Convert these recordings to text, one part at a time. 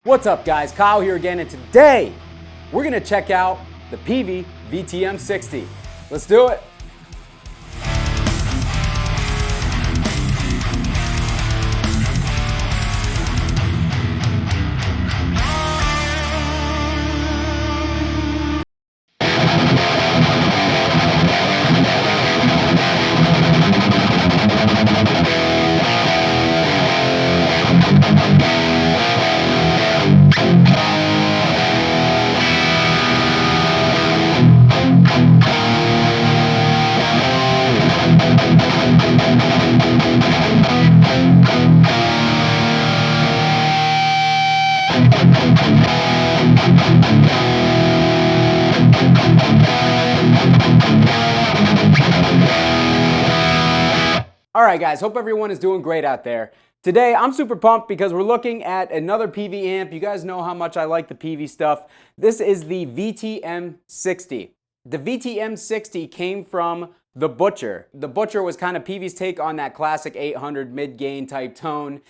What's up guys, Kyle here again, and today we're gonna check out the Peavey VTM 60. Let's do it. Alright guys, hope everyone is doing great out there. Today I'm super pumped because we're looking at another Peavey amp. You guys know how much I like the Peavey stuff. This is the VTM 60. The VTM 60 came from the Butcher. The Butcher was kind of Peavey's take on that classic 800 mid-gain type tone.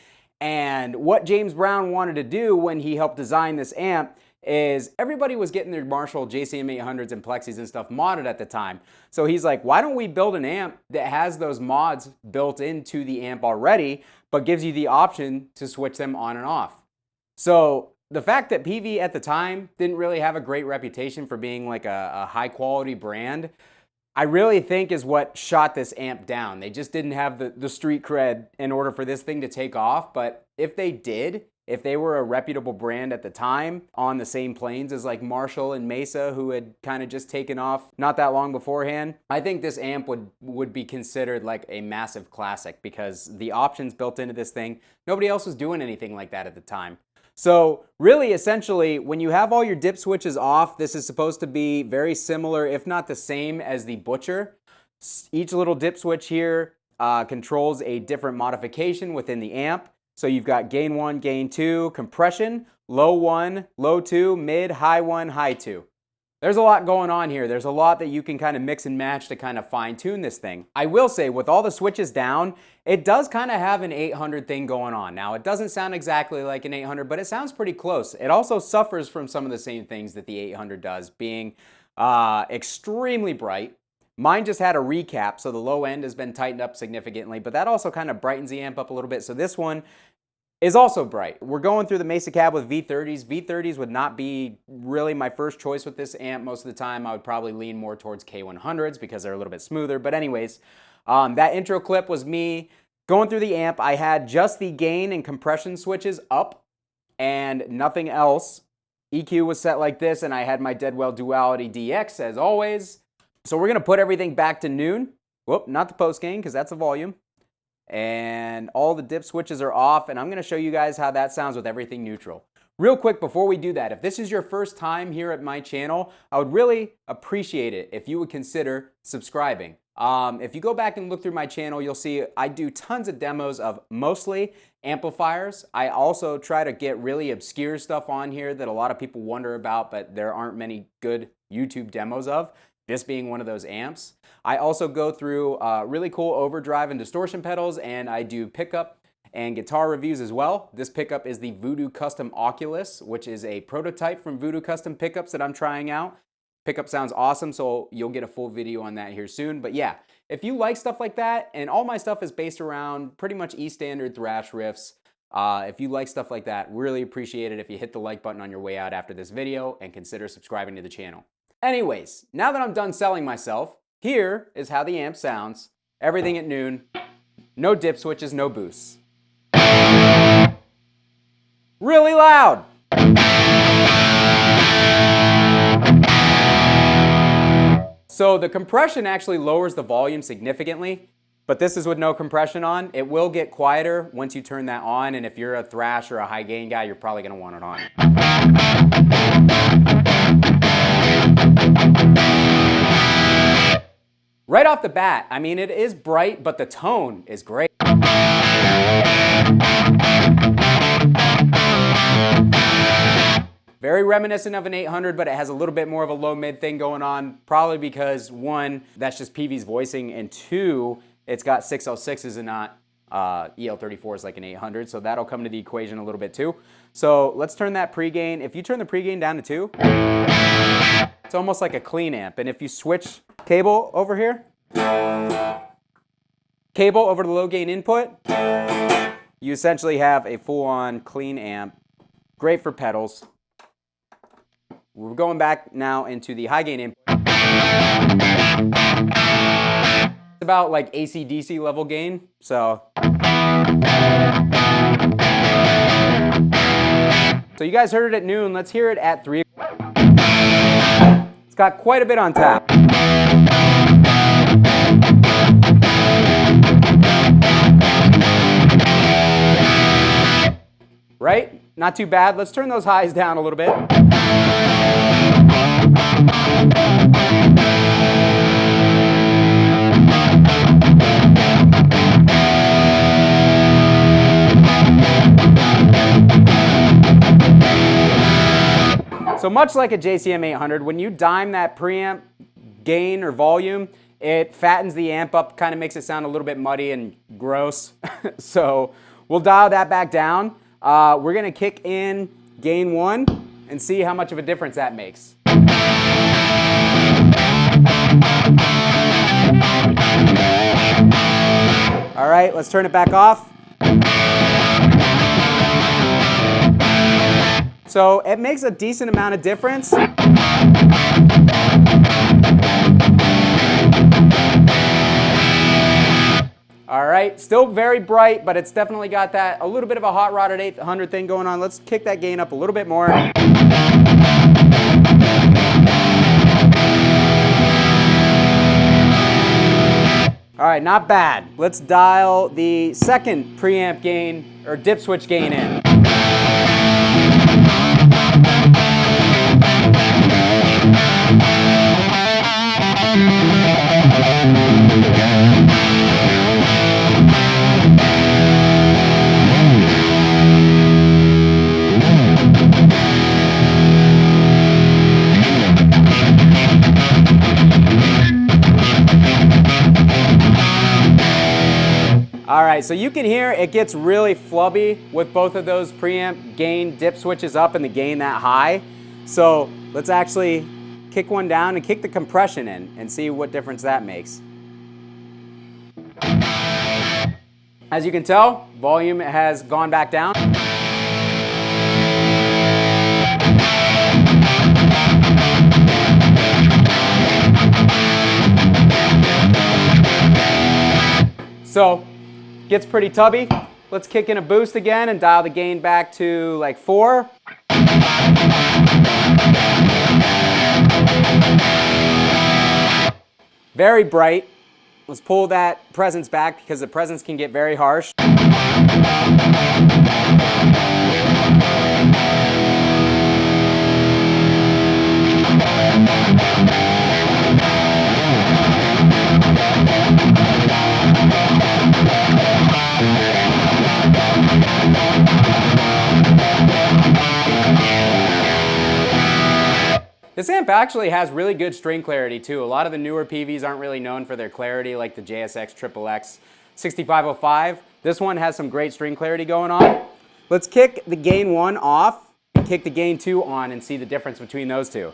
And what James Brown wanted to do when he helped design this amp is everybody was getting their Marshall JCM 800s and Plexis and stuff modded at the time. So he's like, why don't we build an amp that has those mods built into the amp already, but gives you the option to switch them on and off. So the fact that Peavey at the time didn't really have a great reputation for being like a high quality brand, I really think is what shot this amp down. They just didn't have the street cred in order for this thing to take off. But if they did, if they were a reputable brand at the time on the same planes as like Marshall and Mesa, who had kind of just taken off not that long beforehand, I think this amp would be considered like a massive classic because the options built into this thing, nobody else was doing anything like that at the time. So really, essentially, when you have all your dip switches off, this is supposed to be very similar, if not the same as the Butcher. Each little dip switch here controls a different modification within the amp. So you've got gain 1, gain 2, compression, low 1, low 2, mid, high 1, high 2. There's a lot going on here. There's a lot that you can kind of mix and match to kind of fine tune this thing. I will say with all the switches down, it does kind of have an 800 thing going on. Now it doesn't sound exactly like an 800, but it sounds pretty close. It also suffers from some of the same things that the 800 does, being extremely bright. Mine just had a recap, so the low end has been tightened up significantly, but that also kind of brightens the amp up a little bit. So this one is also bright. We're going through the Mesa cab with V30s. V30s would not be really my first choice with this amp. Most of the time, I would probably lean more towards K100s because they're a little bit smoother. But anyways, that intro clip was me going through the amp. I had just the gain and compression switches up and nothing else. EQ was set like this, and I had my Deadweald Duality DX as always. So we're gonna put everything back to noon. Whoop, not the post gain because that's a volume. And all the dip switches are off, and I'm gonna show you guys how that sounds with everything neutral. Real quick before we do that, if this is your first time here at my channel, I would really appreciate it if you would consider subscribing. If you go back and look through my channel, you'll see I do tons of demos of mostly amplifiers. I also try to get really obscure stuff on here that a lot of people wonder about, but there aren't many good YouTube demos of. This being one of those amps. I also go through really cool overdrive and distortion pedals, and I do pickup and guitar reviews as well. This pickup is the Voodoo Custom Oculus, which is a prototype from Voodoo Custom Pickups that I'm trying out. Pickup sounds awesome, so you'll get a full video on that here soon. But yeah, if you like stuff like that, and all my stuff is based around pretty much E standard thrash riffs, if you like stuff like that, really appreciate it if you hit the like button on your way out after this video and consider subscribing to the channel. Anyways, now that I'm done selling myself, here is how the amp sounds. Everything at noon. No dip switches, no boosts. Really loud. So the compression actually lowers the volume significantly, but this is with no compression on. It will get quieter once you turn that on, and if you're a thrash or a high gain guy, you're probably gonna want it on. Right off the bat, I mean, it is bright, but the tone is great. Very reminiscent of an 800, but it has a little bit more of a low mid thing going on, probably because one, that's just Peavey's voicing, and two, it's got 606s and not EL34s like an 800, so that'll come to the equation a little bit too. So let's turn that pregain. If you turn the pregain down to 2, it's almost like a clean amp. And if you switch cable over here, cable over the low gain input, you essentially have a full-on clean amp. Great for pedals. We're going back now into the high gain input. It's about like AC/DC level gain, so you guys heard it at noon. Let's hear it at 3. It's got quite a bit on tap. Right? Not too bad. Let's turn those highs down a little bit. So much like a JCM 800, when you dime that preamp gain or volume, it fattens the amp up, kind of makes it sound a little bit muddy and gross. So we'll dial that back down. We're going to kick in gain 1 and see how much of a difference that makes. All right, let's turn it back off. So it makes a decent amount of difference. All right, still very bright, but it's definitely got that a little bit of a hot rod at 800 thing going on. Let's kick that gain up a little bit more. All right, not bad. Let's dial the second preamp gain or dip switch gain in. All right, so you can hear it gets really flubby with both of those preamp gain dip switches up and the gain that high. So let's actually kick one down and kick the compression in and see what difference that makes. As you can tell, volume has gone back down. So gets pretty tubby. Let's kick in a boost again and dial the gain back to like 4. Very bright. Let's pull that presence back because the presence can get very harsh. This amp actually has really good string clarity too. A lot of the newer Peaveys aren't really known for their clarity like the JSX XXX 6505. This one has some great string clarity going on. Let's kick the gain 1 off and kick the gain 2 on and see the difference between those two.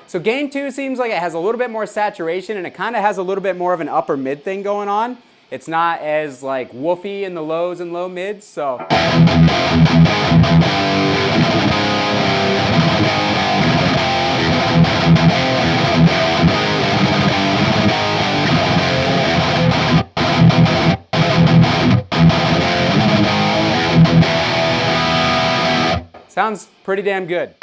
So gain 2 seems like it has a little bit more saturation and it kind of has a little bit more of an upper mid thing going on. It's not as like woofy in the lows and low mids, so. Sounds pretty damn good.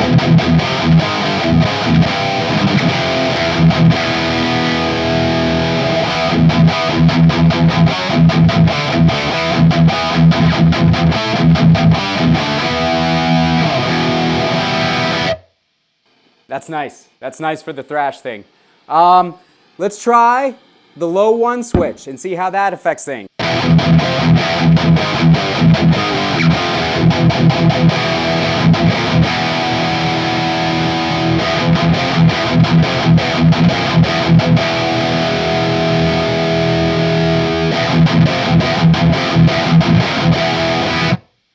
That's nice. That's nice for the thrash thing. Let's try the low 1 switch and see how that affects things.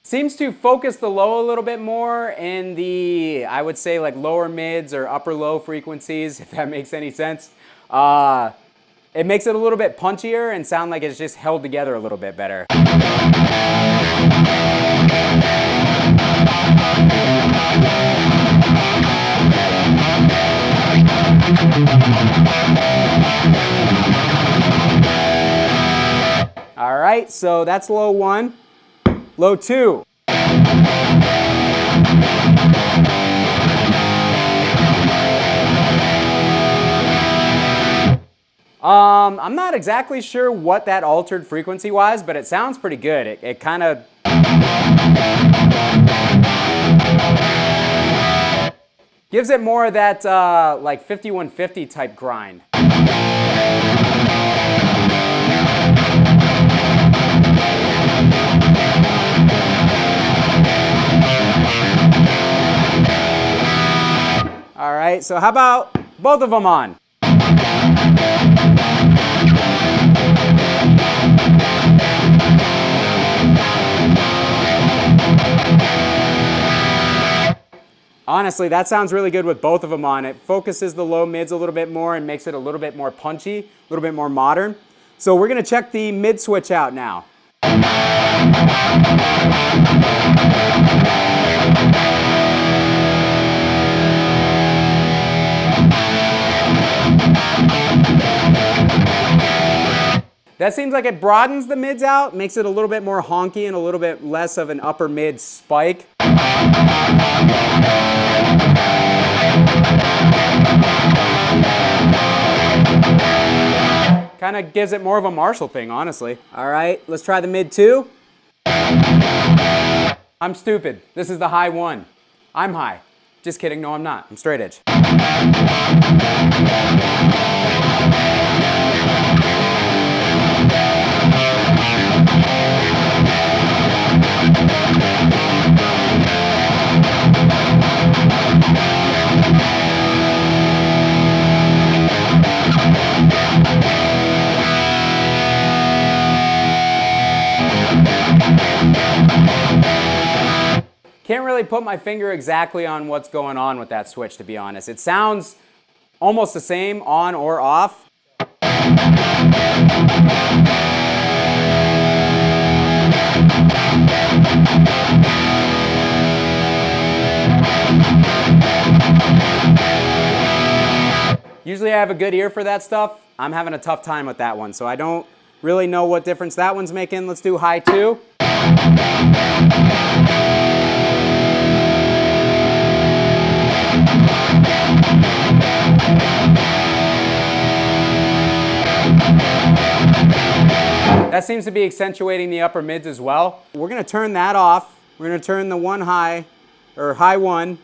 Seems to focus the low a little bit more in the, I would say, like lower mids or upper low frequencies, if that makes any sense. It makes it a little bit punchier and sound like it's just held together a little bit better. All right, so that's low 1. Low 2. I'm not exactly sure what that altered frequency-wise, but it sounds pretty good. It kind of... gives it more of that like 5150 type grind. All right, so how about both of them on? Honestly, that sounds really good with both of them on. It focuses the low mids a little bit more and makes it a little bit more punchy, a little bit more modern. So we're gonna check the mid switch out now. That seems like it broadens the mids out, makes it a little bit more honky and a little bit less of an upper mid spike. Kind of gives it more of a Marshall thing, honestly. All right, let's try the mid 2. I'm stupid. This is the high 1. I'm high. Just kidding, no I'm not. I'm straight edge. Can't really put my finger exactly on what's going on with that switch, to be honest. It sounds almost the same on or off. Usually I have a good ear for that stuff. I'm having a tough time with that one, so I don't really know what difference that one's making. Let's do high 2. That seems to be accentuating the upper mids as well. We're gonna turn that off. We're gonna turn the one high, or high 1.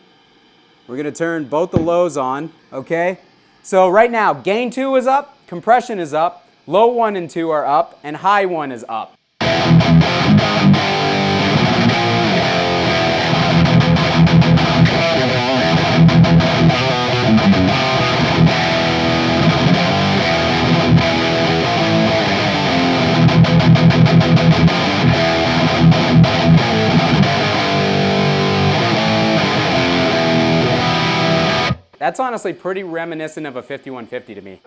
We're gonna turn both the lows on, okay? So right now, gain 2 is up, compression is up, low 1 and 2 are up, and high 1 is up. That's honestly pretty reminiscent of a 5150 to me.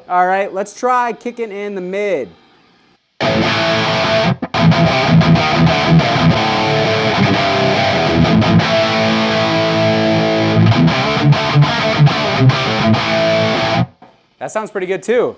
All right, let's try kicking in the mid. That sounds pretty good too.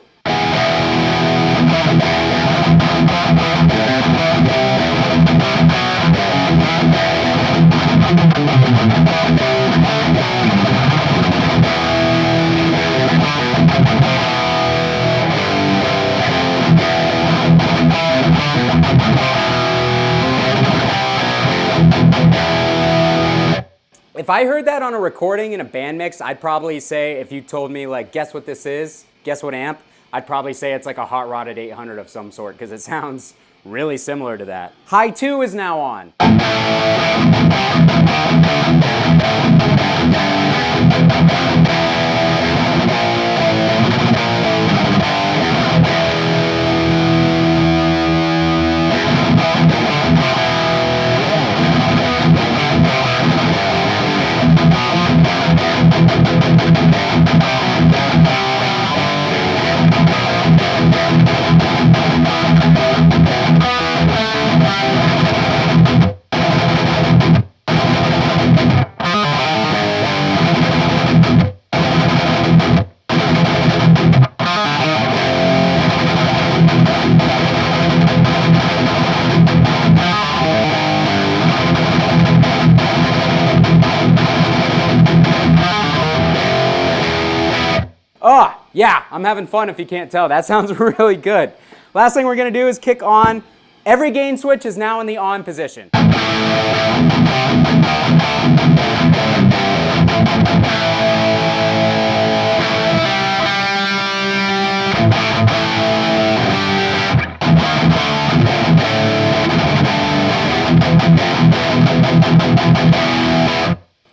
If I heard that on a recording in a band mix, I'd probably say, if you told me, like, guess what this is, guess what amp, I'd probably say it's like a hot rodded 800 of some sort, because it sounds really similar to that. High 2 is now on. Oh, yeah, I'm having fun if you can't tell. That sounds really good. Last thing we're gonna do is kick on. Every gain switch is now in the on position.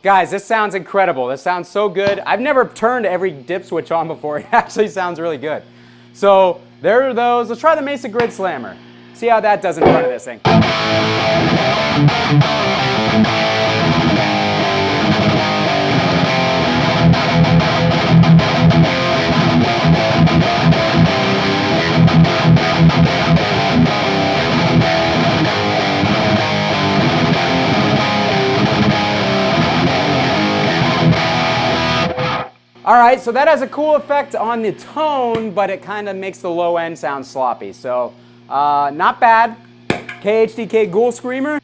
Guys, this sounds incredible. This sounds so good. I've never turned every dip switch on before. It actually sounds really good. So there are those. Let's try the Mesa Grid Slammer. See how that does in front of this thing. All right, so that has a cool effect on the tone, but it kind of makes the low end sound sloppy. So, not bad. KHDK Ghoul Screamer.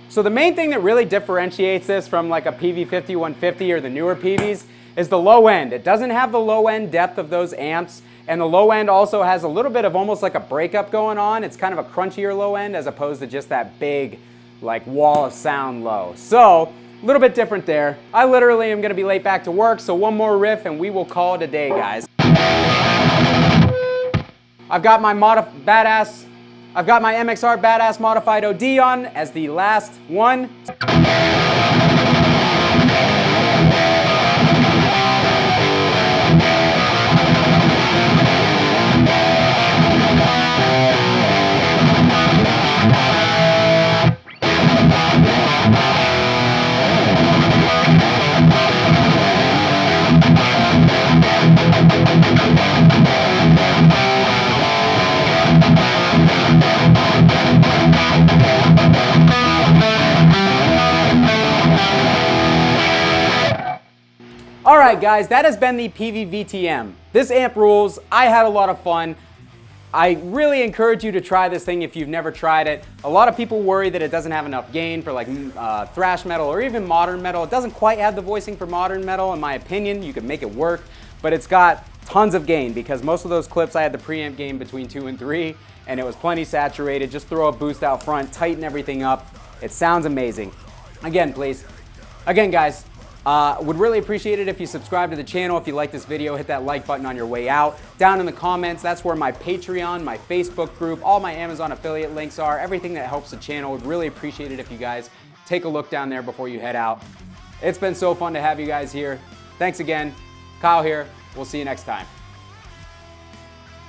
So the main thing that really differentiates this from like a Peavey 5150 or the newer Peaveys is the low end. It doesn't have the low end depth of those amps, and the low end also has a little bit of almost like a breakup going on. It's kind of a crunchier low end as opposed to just that big like wall of sound low. So a little bit different there. I literally am gonna be late back to work, so one more riff and we will call it a day, guys. I've got my MXR Badass Modified OD on as the last one. Alright guys, that has been the Peavey VTM. This amp rules. I had a lot of fun. I really encourage you to try this thing if you've never tried it. A lot of people worry that it doesn't have enough gain for like thrash metal or even modern metal. It doesn't quite have the voicing for modern metal in my opinion. You can make it work, but it's got tons of gain because most of those clips I had the preamp gain between 2 and 3 and it was plenty saturated. Just throw a boost out front, tighten everything up. It sounds amazing. Again, guys, would really appreciate it if you subscribe to the channel. If you like this video, hit that like button on your way out. Down in the comments, that's where my Patreon, my Facebook group, all my Amazon affiliate links are. Everything that helps the channel. Would really appreciate it if you guys take a look down there before you head out. It's been so fun to have you guys here. Thanks again. Kyle here. We'll see you next time.